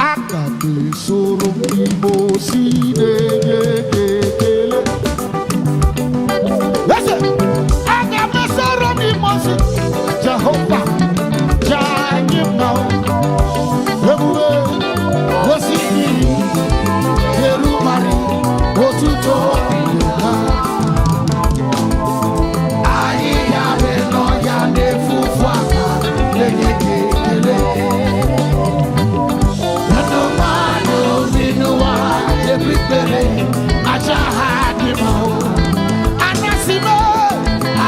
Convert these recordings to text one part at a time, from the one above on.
Akade soro imo sine yekele. Listen, akade soro imo si Jehovah Jahima. Ebuwe wosini yerumari otuto yoga. Ayi ya beno ya nefufa yekele. Prepare Ajahadimo Anasime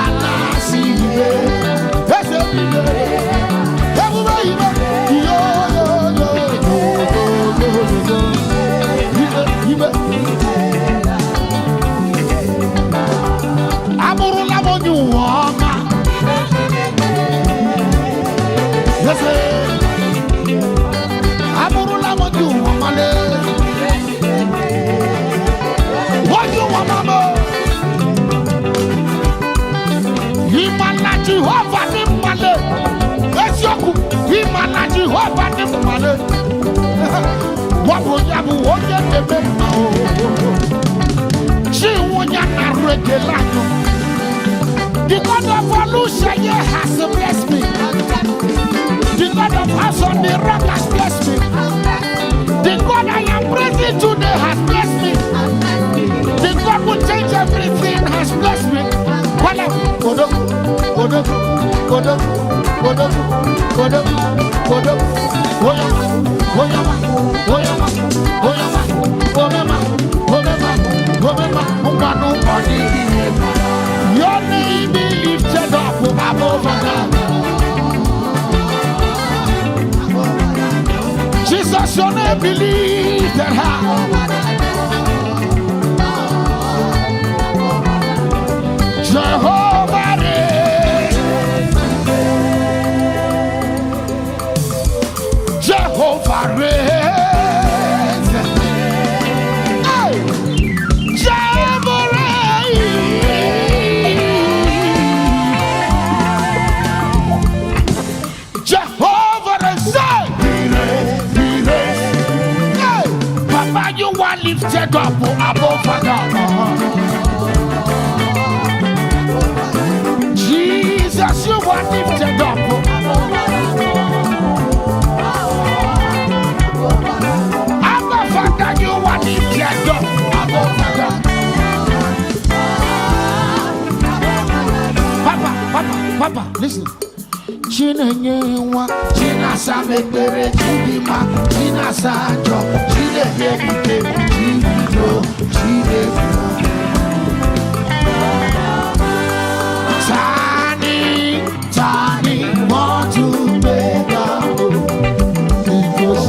Anasime Esebile Everybody yo Amurula monyu wama Yes Amurula monyu wama le Imana Jehovah ni male, Esioku. Imana Jehovah ni male. Wabu yabu oye tebe na o. She wonya na regelano. The God of Olusheye has blessed me. The God of House on the Rock has blessed me. The God I am praising today has blessed me. The God who change everything has blessed me. Kodo, kodo, kodo, kodo, kodo, kodo, oyama, oyama, oyama, oyama, omema, omema, omema, umanu body. Your name be lifted up above all. Jesus, your name be lifted high. Jehovah reigns. Jehovah reigns. Hey! Jehovah reigns. Jehovah reigns. He reigns. Hey! Papa, you are lifted up above God. Jesus, you are lifted up. Abba Father, you are lifted up. Abba Father. Papa, listen. Chinenyewa, Chinasa mekere, Chidima, Chinasa jo, Chidebeke, Chido, Chidebeke. Tani want to make a move because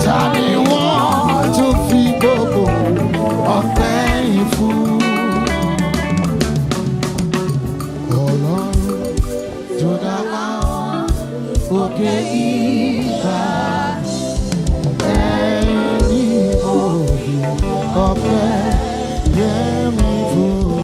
Tani want to feel of thankful. Oh Lord, to the okay.